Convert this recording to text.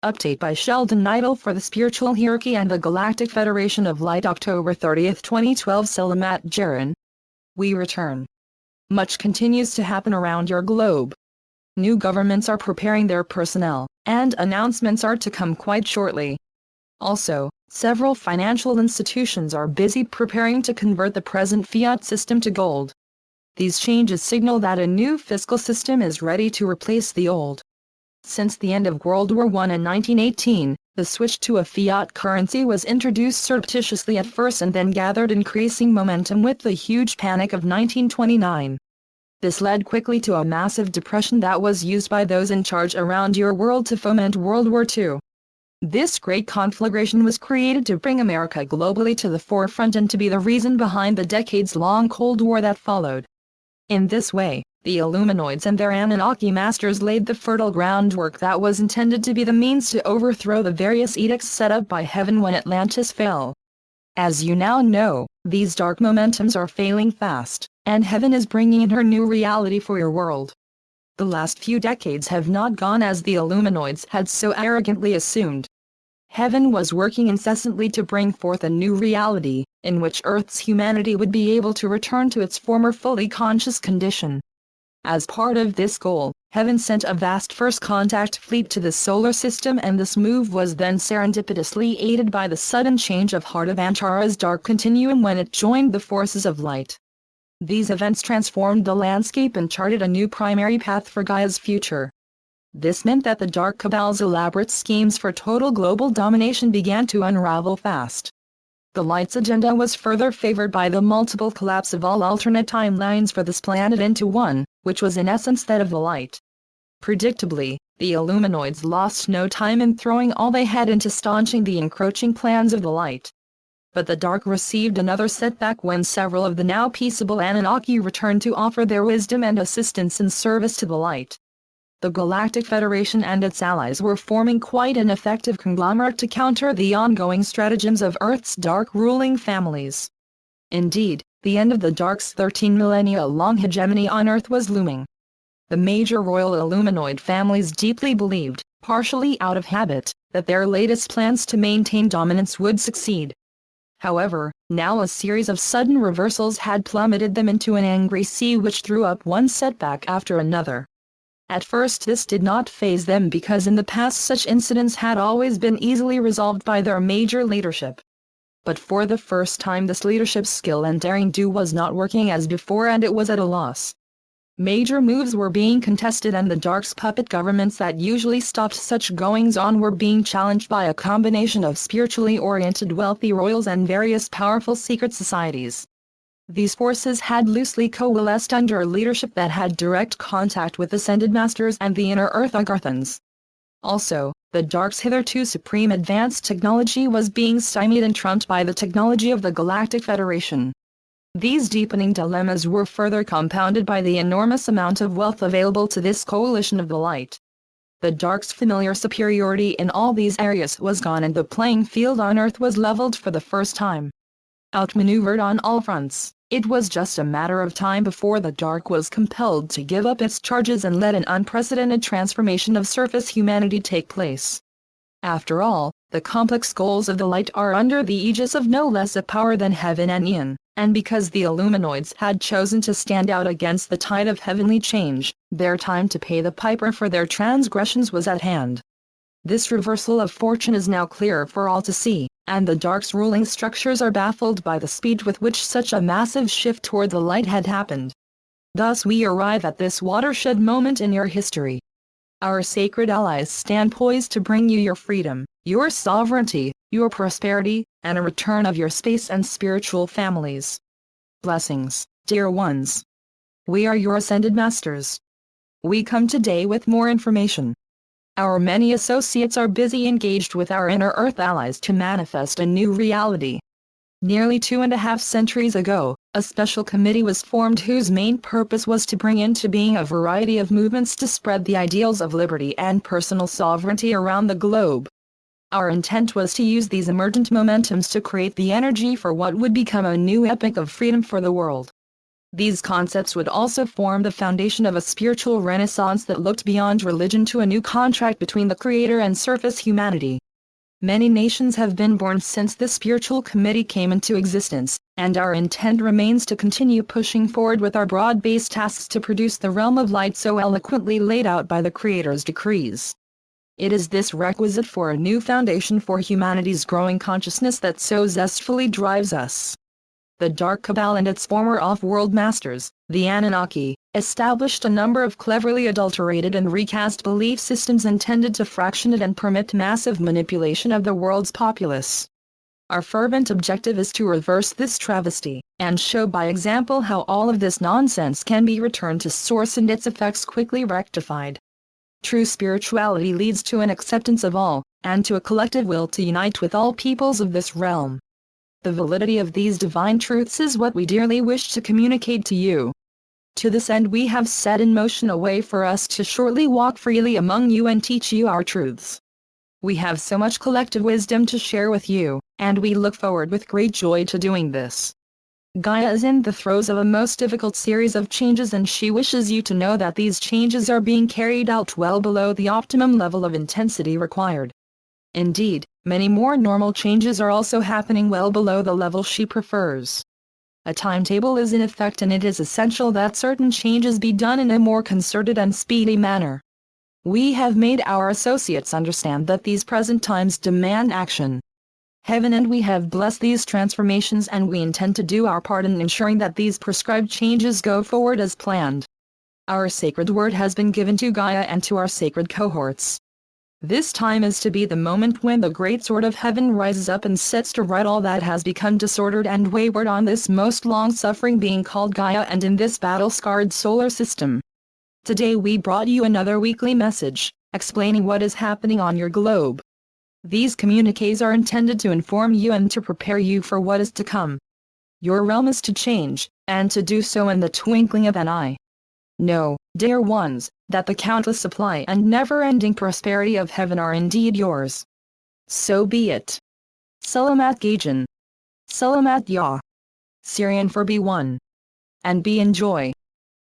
Update by Sheldan Nidle for the Spiritual Hierarchy and the Galactic Federation of Light, October 30, 2012. Salamat Jaron. We return. Much continues to happen around your globe. New governments are preparing their personnel, and announcements are to come quite shortly. Also, several financial institutions are busy preparing to convert the present fiat system to gold. These changes signal that a new fiscal system is ready to replace the old. Since the end of World War I in 1918, the switch to a fiat currency was introduced surreptitiously at first and then gathered increasing momentum with the huge panic of 1929. This led quickly to a massive depression that was used by those in charge around your world to foment World War II. This great conflagration was created to bring America globally to the forefront and to be the reason behind the decades-long Cold War that followed. In this way, the Illuminoids and their Anunnaki masters laid the fertile groundwork that was intended to be the means to overthrow the various edicts set up by heaven when Atlantis fell. As you now know, these dark momentums are failing fast, and heaven is bringing in her new reality for your world. The last few decades have not gone as the Illuminoids had so arrogantly assumed. Heaven was working incessantly to bring forth a new reality, in which Earth's humanity would be able to return to its former fully conscious condition. As part of this goal, Heaven sent a vast first contact fleet to the solar system, and this move was then serendipitously aided by the sudden change of heart of Antara's dark continuum when it joined the forces of light. These events transformed the landscape and charted a new primary path for Gaia's future. This meant that the Dark Cabal's elaborate schemes for total global domination began to unravel fast. The Light's agenda was further favored by the multiple collapse of all alternate timelines for this planet into one, which was in essence that of the Light. Predictably, the Illuminoids lost no time in throwing all they had into staunching the encroaching plans of the Light. But the Dark received another setback when several of the now peaceable Anunnaki returned to offer their wisdom and assistance in service to the Light. The Galactic Federation and its allies were forming quite an effective conglomerate to counter the ongoing stratagems of Earth's dark ruling families. Indeed, the end of the Dark's 13 millennia-long hegemony on Earth was looming. The major royal Illuminoid families deeply believed, partially out of habit, that their latest plans to maintain dominance would succeed. However, now a series of sudden reversals had plummeted them into an angry sea which threw up one setback after another. At first this did not faze them because in the past such incidents had always been easily resolved by their major leadership. But for the first time this leadership's skill and daring-do was not working as before, and it was at a loss. Major moves were being contested, and the Dark's puppet governments that usually stopped such goings-on were being challenged by a combination of spiritually oriented wealthy royals and various powerful secret societies. These forces had loosely coalesced under a leadership that had direct contact with Ascended Masters and the Inner Earth Agarthans. Also, the Dark's hitherto supreme advanced technology was being stymied and trumped by the technology of the Galactic Federation. These deepening dilemmas were further compounded by the enormous amount of wealth available to this coalition of the Light. The Dark's familiar superiority in all these areas was gone, and the playing field on Earth was leveled for the first time. Outmaneuvered on all fronts, it was just a matter of time before the Dark was compelled to give up its charges and let an unprecedented transformation of surface humanity take place. After all, the complex goals of the Light are under the aegis of no less a power than Heaven and Yin, and because the Illuminoids had chosen to stand out against the tide of heavenly change, their time to pay the piper for their transgressions was at hand. This reversal of fortune is now clear for all to see, and the Dark's ruling structures are baffled by the speed with which such a massive shift toward the Light had happened. Thus we arrive at this watershed moment in your history. Our sacred allies stand poised to bring you your freedom, your sovereignty, your prosperity, and a return of your space and spiritual families. Blessings, dear ones. We are your Ascended Masters. We come today with more information. Our many associates are busy engaged with our Inner Earth allies to manifest a new reality. Nearly 2.5 centuries ago, a special committee was formed whose main purpose was to bring into being a variety of movements to spread the ideals of liberty and personal sovereignty around the globe. Our intent was to use these emergent momentums to create the energy for what would become a new epoch of freedom for the world. These concepts would also form the foundation of a spiritual renaissance that looked beyond religion to a new contract between the Creator and surface humanity. Many nations have been born since the spiritual committee came into existence, and our intent remains to continue pushing forward with our broad-based tasks to produce the realm of light so eloquently laid out by the Creator's decrees. It is this requisite for a new foundation for humanity's growing consciousness that so zestfully drives us. The Dark Cabal and its former off-world masters, the Anunnaki, established a number of cleverly adulterated and recast belief systems intended to fractionate and permit massive manipulation of the world's populace. Our fervent objective is to reverse this travesty, and show by example how all of this nonsense can be returned to source and its effects quickly rectified. True spirituality leads to an acceptance of all, and to a collective will to unite with all peoples of this realm. The validity of these divine truths is what we dearly wish to communicate to you. To this end we have set in motion a way for us to shortly walk freely among you and teach you our truths. We have so much collective wisdom to share with you, and we look forward with great joy to doing this. Gaia is in the throes of a most difficult series of changes, and she wishes you to know that these changes are being carried out well below the optimum level of intensity required. Indeed, many more normal changes are also happening well below the level she prefers. A timetable is in effect, and it is essential that certain changes be done in a more concerted and speedy manner. We have made our associates understand that these present times demand action. Heaven and we have blessed these transformations, and we intend to do our part in ensuring that these prescribed changes go forward as planned. Our sacred word has been given to Gaia and to our sacred cohorts. This time is to be the moment when the great sword of heaven rises up and sets to right all that has become disordered and wayward on this most long-suffering being called Gaia and in this battle-scarred solar system. Today we brought you another weekly message, explaining what is happening on your globe. These communiques are intended to inform you and to prepare you for what is to come. Your realm is to change, and to do so in the twinkling of an eye. Know, dear ones, that the countless supply and never-ending prosperity of heaven are indeed yours. So be it. Selamat Gajan. Selamat Ya. Syrian for be one. And be enjoy.